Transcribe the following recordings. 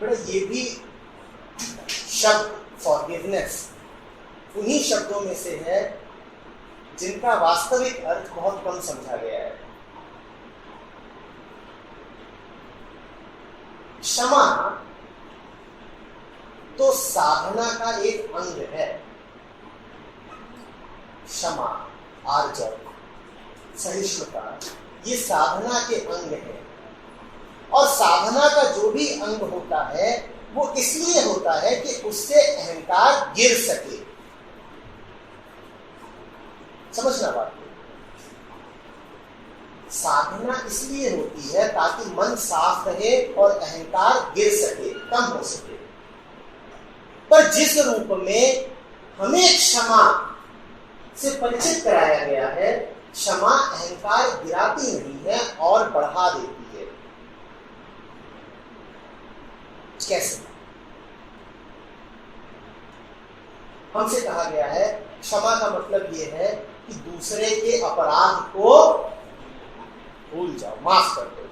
बड़ा ये भी शब्द फॉरगिवनेस उन्हीं शब्दों में से है जिनका वास्तविक अर्थ बहुत कम समझा गया है। क्षमा तो साधना का एक अंग है। क्षमा, आर्जव, सहिष्णुता ये साधना के अंग है। और साधना का जो भी अंग होता है वो इसलिए होता है कि उससे अहंकार गिर सके। समझना बात, साधना इसलिए होती है ताकि मन साफ रहे और अहंकार गिर सके, कम हो सके। पर जिस रूप में हमें क्षमा से परिचित कराया गया है, क्षमा अहंकार गिराती नहीं है और बढ़ा देती है। कैसे? हमसे कहा गया है क्षमा का मतलब यह है कि दूसरे के अपराध को भूल जाओ, माफ कर दो।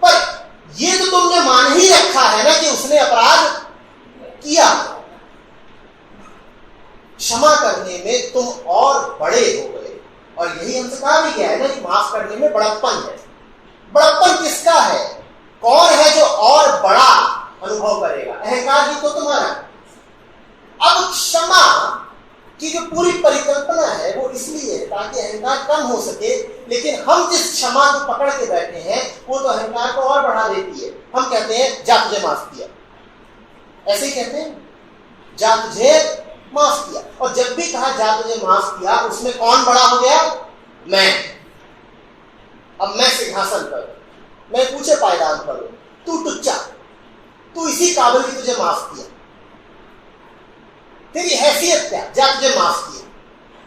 पर यह तो तुमने मान ही रखा है ना कि उसने अपराध किया। क्षमा करने में तुम और बड़े हो गए। और यही हमसे कहा भी गया है ना कि माफ करने में बड़प्पन है। बड़प्पन किसका है? कौन है जो और बड़ा अनुभव करेगा? अहंकार ही तो तुम्हारा। अब क्षमा की जो पूरी परिकल्पना है वो इसलिए है ताकि अहंकार कम हो सके। लेकिन हम जिस क्षमा को पकड़ के बैठे हैं वो तो अहंकार को और बढ़ा देती है। हम कहते हैं जा तुझे माफ किया, ऐसे ही कहते हैं, जा तुझे माफ किया। और जब भी कहा जा तुझे माफ किया, उसमें कौन बड़ा हो गया? मैं। अब मैं सिंहासन पर, मैं पूछे पायदान पर, तू टुच्चा, तू इसी काबिल की तुझे माफ किया। तेरी हैसियत क्या? जा तुझे माफ किया।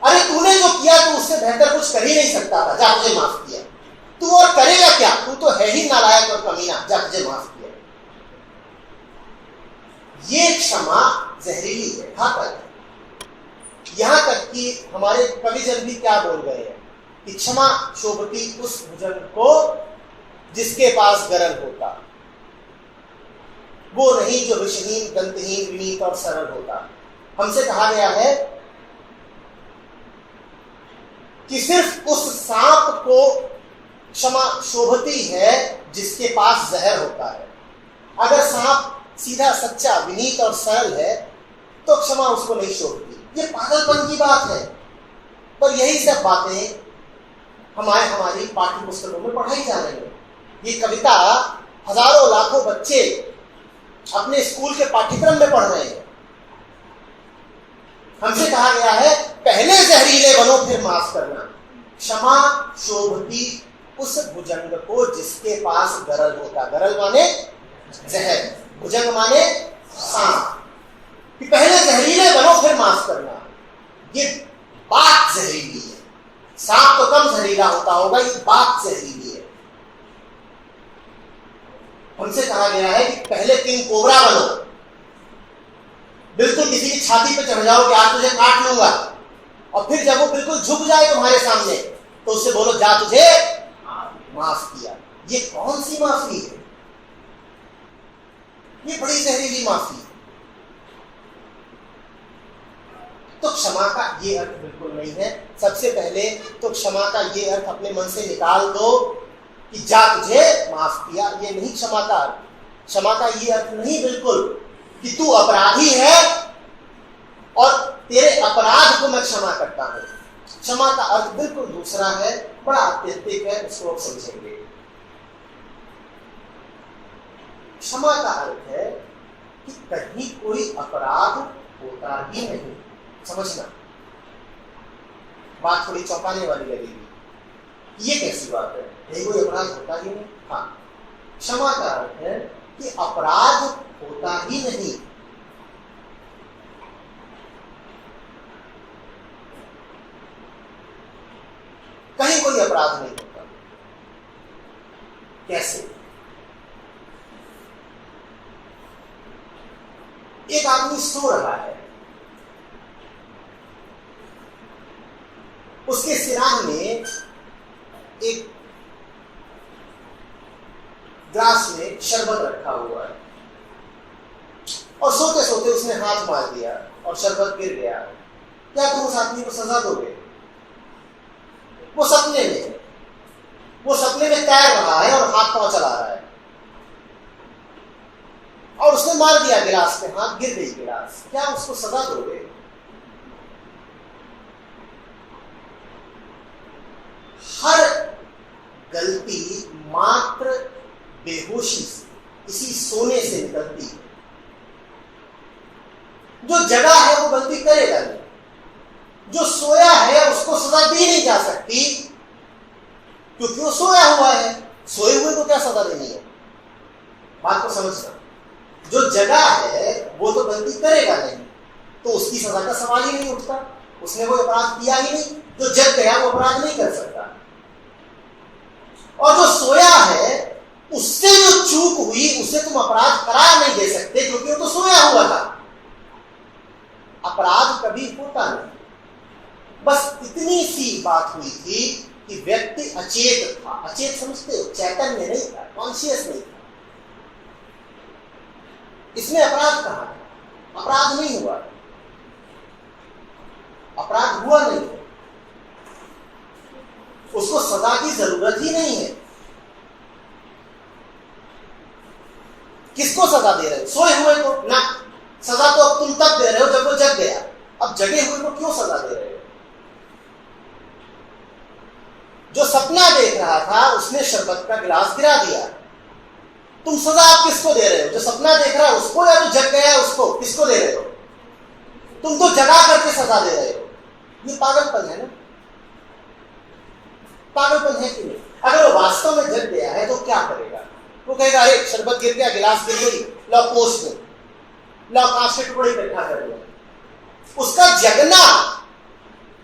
अरे तूने जो किया तो उससे बेहतर कुछ कर ही नहीं सकता था, जा तुझे माफ किया। तू और करेगा क्या? तू तो है ही नालायक और कमीना, जा तुझे माफ किया। ये क्षमा जहरीली है, घातक है। यहां तक कि हमारे कविजन भी क्या बोल गए हैं कि क्षमा शोभती उस भुजन को जिसके पास गरल होता, वो नहीं जो विषहीन, दंतहीन, विनीत और सरल होता। हमसे कहा गया है कि सिर्फ उस सांप को क्षमा शोभती है जिसके पास जहर होता है। अगर सांप सीधा, सच्चा, विनीत और सरल है तो क्षमा उसको नहीं शोभती। ये पागलपन की बात है। पर यही सब बातें हमारी पाठ्य पुस्तकों में पढ़ाई जा रही है। ये कविता हजारों लाखों बच्चे अपने स्कूल के पाठ्यक्रम में पढ़ रहे हैं। हमसे कहा गया है पहले जहरीले बनो फिर माफ करना। क्षमा शोभती उस भुजंग को जिसके पास गरल होता। गरल माने जहर, भुजंग माने सांप। कि पहले जहरीले बनो फिर माफ करना। ये बात जहरीली है। सांप तो कम जहरीला होता होगा, ये बात जहरीली है। हमसे कहा गया है कि पहले किंग कोबरा बनो, बिल्कुल किसी की छाती पे चढ़ जाओ कि आज तुझे काट लूंगा। और फिर जब वो बिल्कुल झुक जाए तुम्हारे सामने तो उससे बोलो जा तुझे माफ किया। ये कौन सी माफी है? ये बड़ी जहरीली माफी है। तो क्षमा का ये अर्थ बिल्कुल नहीं है। सबसे पहले तो क्षमा का ये अर्थ अपने मन से निकाल दो कि जा तुझे माफ किया। ये नहीं क्षमा का अर्थ। क्षमा का ये अर्थ नहीं बिल्कुल कि तू अपराधी है और तेरे अपराध को मैं क्षमा करता हूं। क्षमा का अर्थ बिल्कुल दूसरा है, बड़ा अत्यंतिक है, उसको आप समझेंगे। क्षमा का अर्थ है कि कहीं कोई अपराध होता ही नहीं। समझना, बात थोड़ी चौंकाने वाली लगेगी। ये कैसी बात है? कहीं कोई अपराध होता ही नहीं। हाँ, क्षमा का अर्थ है कि अपराध होता ही नहीं। कहीं कोई अपराध नहीं होता। कैसे? एक आदमी सो रहा है, उसके सिराह में एक ग्लास में शरबत रखा हुआ है। और सोते सोते उसने हाथ मार दिया और शरबत गिर गया, क्या तुम उस आदमी को सजा दोगे? वो सपने में तैर रहा है और हाथ पांव चला रहा है, और उसने मार दिया गिलास पे, हाथ गिर गई गिलास, क्या उसको सजा दोगे? हर गलती मात्र बेहोशी से, इसी सोने से निकलती है। जो जगा है वो गलती करेगा नहीं, जो सोया है उसको सजा दी नहीं जा सकती क्योंकि वो सोया हुआ है। सोए हुए को क्या सजा देनी है? बात को समझना। जो जगा है वो तो गलती करेगा नहीं, तो उसकी सजा का सवाल ही नहीं उठता, उसने वो अपराध किया ही नहीं। जो जग गया वो अपराध नहीं कर सकता, और जो सोया है उससे जो चूक हुई उसे तुम अपराध करार नहीं दे सकते क्योंकि वो तो सोया हुआ था। अपराध कभी होता नहीं, बस इतनी सी बात हुई थी कि व्यक्ति अचेत था। अचेत समझते हो? चैतन्य नहीं था, कॉन्शियस नहीं था। इसमें अपराध कहां है? अपराध नहीं हुआ, अपराध हुआ नहीं, उसको सजा की जरूरत ही नहीं है। किसको सजा दे रहे हो? सोए हुए को ना। सजा तो अब तुम तब दे रहे हो जब वो जग गया, अब जगे हुए को क्यों सजा दे रहे हो? जो सपना देख रहा था उसने शरबत का गिलास गिरा दिया, तुम सजा आप किसको दे रहे हो? जो सपना देख रहा है उसको, या जो जग गया है उसको? किसको दे रहे हो? तुम तो जगा करके सजा दे रहे हो। ये पागलपन है ना? पागलपन है कि नहीं? अगर वो वास्तव में जग गया है तो क्या करेगा? वो कहेगा अरे शरबत गिर गया, गिलास गिर गई, लो पोस्ट दो, लो कांच के टुकड़े इकट्ठा कर लो। उसका जगना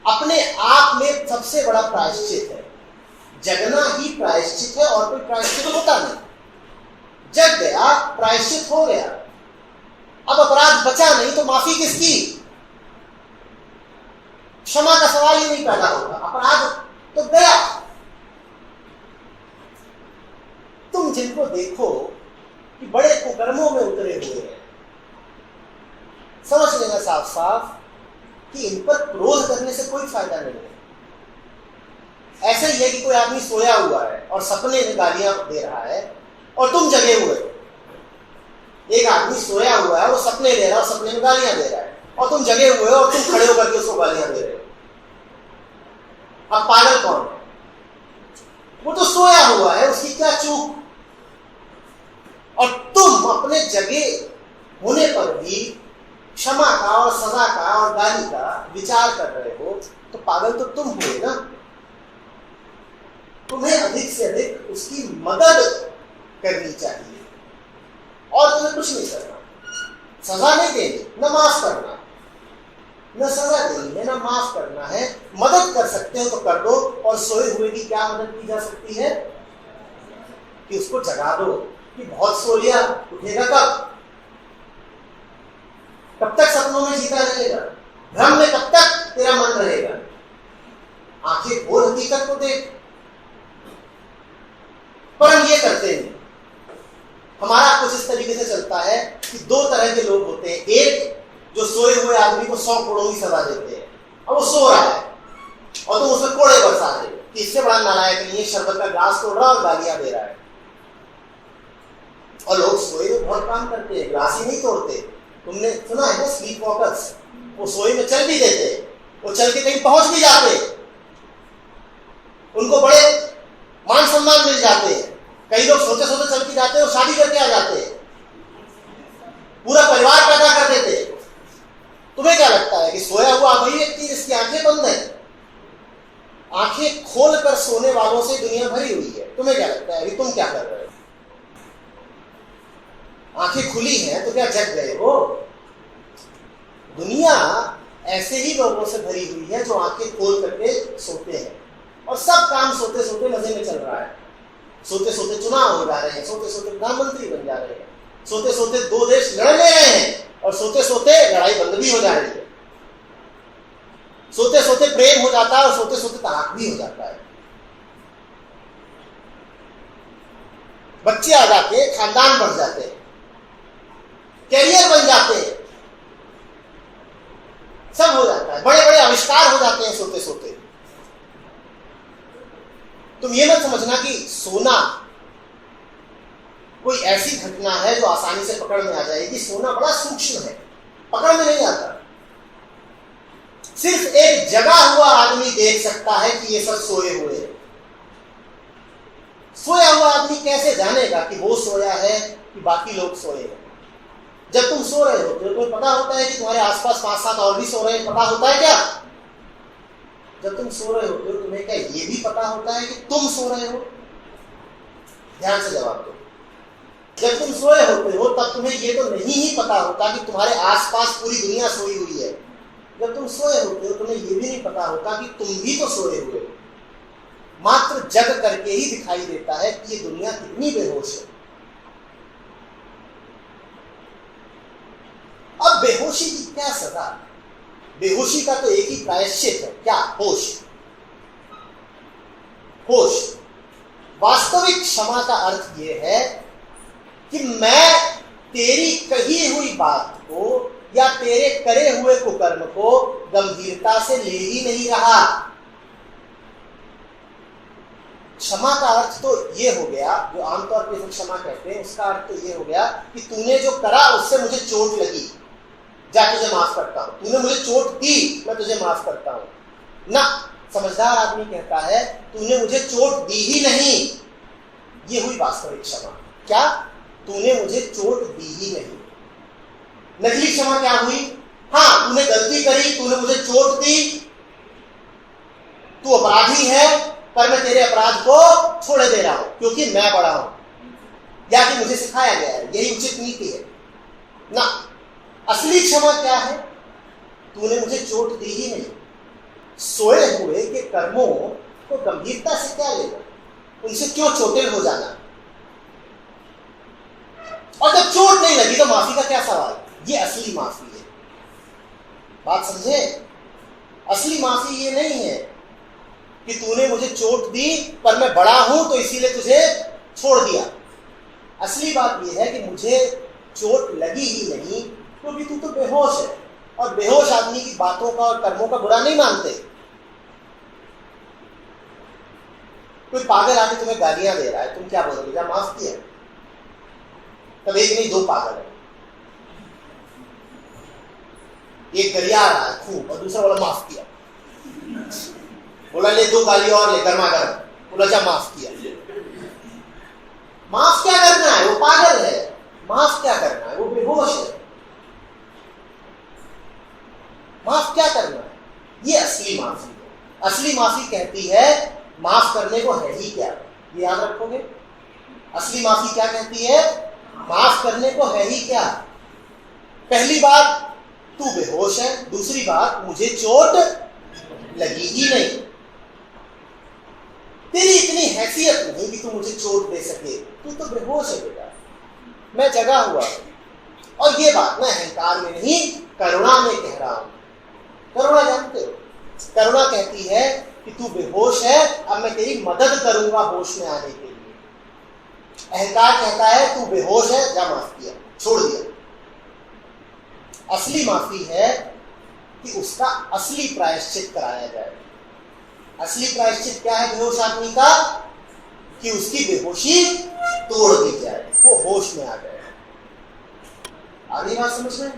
अपने आप में सबसे बड़ा प्रायश्चित है। जगना ही प्रायश्चित है, और कोई प्रायश्चित होता नहीं। जग गया, प्रायश्चित हो गया, अब अपराध बचा नहीं तो माफी किसकी? क्षमा का सवाल ही नहीं पैदा होगा, अपराध तो गया। तुम जिनको देखो कि बड़े कुकर्मों में उतरे हुए हैं, समझ लेना साफ साफ कि इन पर क्रोध करने से कोई फायदा नहीं है। ऐसे ही है कि कोई आदमी सोया हुआ है और सपने में गालियां दे रहा है और तुम जगे हुए। एक आदमी सोया हुआ है, वो सपने दे रहा है और सपने में गालियां दे रहा है, और तुम जगे हुए हो और तुम खड़े होकर के उसको गालियां दे रहे हो। अब पागल कौन है? वो तो सोया हुआ है, उसकी क्या चूक? और तुम अपने जगे होने पर भी क्षमा का और सजा का और गाली का विचार कर रहे हो, तो पागल तो तुम हुए ना। तुम्हें अधिक से अधिक उसकी मदद करनी चाहिए, और तुम्हें कुछ नहीं करना। सजा नहीं देनी, न माफ करना, न सजा देनी है, न माफ करना है। मदद कर सकते हो तो कर दो। और सोए हुए की क्या मदद की जा सकती है? कि उसको जगा दो कि बहुत सो लिया, उठेगा कब तक सपनों में जीता रहेगा? भ्रम में कब तक तेरा मन रहेगा? आंखें खोल, हकीकत को देख। पर हम ये करते हैं, हमारा कुछ इस तरीके से चलता है कि दो तरह के लोग होते हैं। एक जो सोए हुए आदमी को 100 करोड़ की सजा देते हैं, अब वो सो रहा है और तुम उसमें कोड़े बरसा रहे हो कि इससे बड़ा नालायक नहीं है, शरबत का ग्लास तोड़ रहा है और गालियां दे रहा है। और लोग सोए में बहुत काम करते हैं, ग्लास ही नहीं तोड़ते। तुमने सुना है ना स्लीप वॉकर्स? वो सोए में चल भी देते, वो चल के कहीं पहुंच भी जाते, उनको बड़े मान सम्मान मिल जाते हैं। कई लोग सोते सोते चल के जाते हैं और शादी करके आ जाते हैं, पूरा परिवार पैदा कर देते। तुम्हें क्या लगता है कि सोया हुआ वही व्यक्ति जिसकी आंखें बंद है? आंखें खोलकर सोने वालों से दुनिया भरी हुई है। तुम्हें क्या लगता है कि तुम क्या कर रहे हो? आंखें खुली हैं तो क्या जग गए हो? दुनिया ऐसे ही लोगों से भरी हुई है जो आंखें खोल करके सोते हैं, और सब काम सोते सोते मजे में चल रहा है। सोते सोते चुनाव हो जा रहे हैं, सोते सोते प्रधानमंत्री बन जा रहे हैं, सोते सोते 2 देश लड़ ले रहे हैं, और सोते सोते लड़ाई बंद भी हो जा रही है। सोते सोते प्रेम हो जाता है और सोते सोते तलाक भी हो जाता है। बच्चे आ जाते हैं, खानदान बढ़ जाते हैं। कैरियर बन जाते हैं, सब हो जाता है, बड़े बड़े आविष्कार हो जाते हैं सोते सोते। तुम ये मत समझना कि सोना कोई ऐसी घटना है जो आसानी से पकड़ में आ जाएगी। सोना बड़ा सूक्ष्म है, पकड़ में नहीं आता। सिर्फ एक जगा हुआ आदमी देख सकता है कि ये सब सोए हुए हैं। सोया हुआ आदमी कैसे जानेगा कि वो सोया है कि बाकी लोग सोए हैं? जब तुम सो रहे होते हो तुम्हें पता होता है कि तुम्हारे आसपास 5-7 और भी सो रहे हैं, पता होता है क्या? जब तुम सो रहे होते हो तुम्हें क्या ये भी पता होता है कि तुम सो रहे हो? ध्यान से जवाब दो। जब तुम सोए होते हो तब तुम्हें ये तो नहीं ही पता होता कि तुम्हारे आसपास पूरी दुनिया सोई हुई है। जब तुम सोए होते हो तुम्हें ये भी नहीं पता होता कि तुम भी तो सोए हुए हो। मात्र जग करके ही दिखाई देता है कि ये दुनिया कितनी बेहोश है। अब बेहोशी की क्या सजा? बेहोशी का तो एक ही प्रायश्चित है, क्या? होश। होश। वास्तविक क्षमा का अर्थ यह है कि मैं तेरी कही हुई बात को या तेरे करे हुए कुकर्म को गंभीरता से ले ही नहीं रहा। क्षमा का अर्थ तो ये हो गया, जो आमतौर पर क्षमा कहते हैं, उसका अर्थ तो ये हो गया कि तूने जो करा उससे मुझे चोट लगी, जा तुझे माफ करता हूं। तूने मुझे चोट दी, मैं तुझे माफ करता हूं ना। समझदार आदमी कहता है तूने मुझे चोट दी ही नहीं। ये हुई वास्तविक क्षमा। क्या? तूने मुझे चोट दी ही नहीं। नकली क्षमा क्या हुई? हाँ, तूने गलती करी, तूने मुझे चोट दी, तू अपराधी है, पर मैं तेरे अपराध को छोड़े दे रहा हूं क्योंकि मैं बड़ा हूं, या कि मुझे सिखाया गया है, यही उचित नीति है ना। असली क्षमा क्या है? तूने मुझे चोट दी ही नहीं। सोए हुए के कर्मों को गंभीरता से क्या लेना, उनसे क्यों चोटिल हो जाना? और जब चोट नहीं लगी तो माफी का क्या सवाल? ये असली माफी है। बात समझे? असली माफी ये नहीं है कि तूने मुझे चोट दी पर मैं बड़ा हूं तो इसीलिए तुझे छोड़ दिया। असली बात यह है कि मुझे चोट लगी ही नहीं क्योंकि तू तो बेहोश है, और बेहोश आदमी की बातों का और कर्मों का बुरा नहीं मानते। कोई पागल आदमी तुम्हें गालियां दे रहा है, तुम क्या बोलोगे? क्या माफ किया? तब एक नहीं दो पागल है, एक गरिया रहा है खूब और दूसरा बोला माफ किया। बोला ले 2 गाली और ले गर्मा गर्म, बोला जा माफ किया। माफ क्या करना है? वो पागल है। माफ क्या करना है? वो बेहोश है। माफ क्या करना है? ये असली माफी है। असली माफी कहती है माफ करने को है ही क्या, ये याद रखोगे। असली माफी क्या कहती है? माफ करने को है ही क्या। पहली बात, तू बेहोश है। दूसरी बात, मुझे चोट लगी ही नहीं। तेरी इतनी हैसियत नहीं कि तू मुझे चोट दे सके। तू तो बेहोश है बेटा, मैं जगा हुआ हूं। और ये बात मैं अहंकार में नहीं, करुणा में कह रहा हूं। करुणा जानते हो? करुणा कहती है कि तू बेहोश है, अब मैं तेरी मदद करूंगा होश में आने के लिए। अहंकार कहता है तू बेहोश है, जा माफ किया, छोड़ दिया। असली माफी है कि उसका असली प्रायश्चित कराया जाए। असली प्रायश्चित क्या है बेहोश आदमी का? कि उसकी बेहोशी तोड़ दी जाए, वो होश में आ जाए। आगे बात समझ में?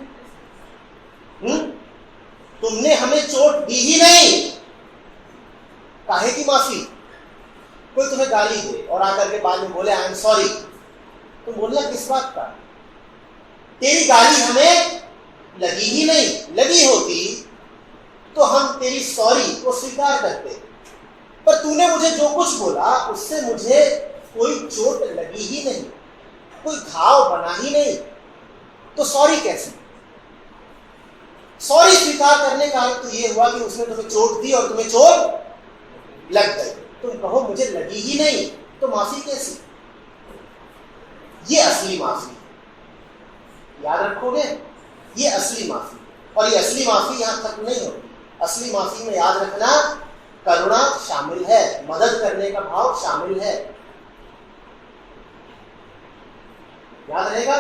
तुमने हमें चोट दी ही नहीं, काहे की माफी? कोई तुम्हें गाली दे और आकर के बाद में बोले आई एम सॉरी, तुम बोलना किस बात का? तेरी गाली हमें लगी ही नहीं। लगी होती तो हम तेरी सॉरी को स्वीकार करते, पर तूने मुझे जो कुछ बोला उससे मुझे कोई चोट लगी ही नहीं, कोई घाव बना ही नहीं, तो सॉरी कैसे? सॉरी स्वीकार करने का अर्थ तो ये हुआ कि उसने तुम्हें चोट दी और तुम्हें चोट लग गई। तुम कहो मुझे लगी ही नहीं, तो माफी कैसी? ये असली माफी, याद रखोगे? ये असली माफी। और ये असली माफी यहां खत्म नहीं होती। असली माफी में याद रखना करुणा शामिल है, मदद करने का भाव शामिल है। याद रहेगा?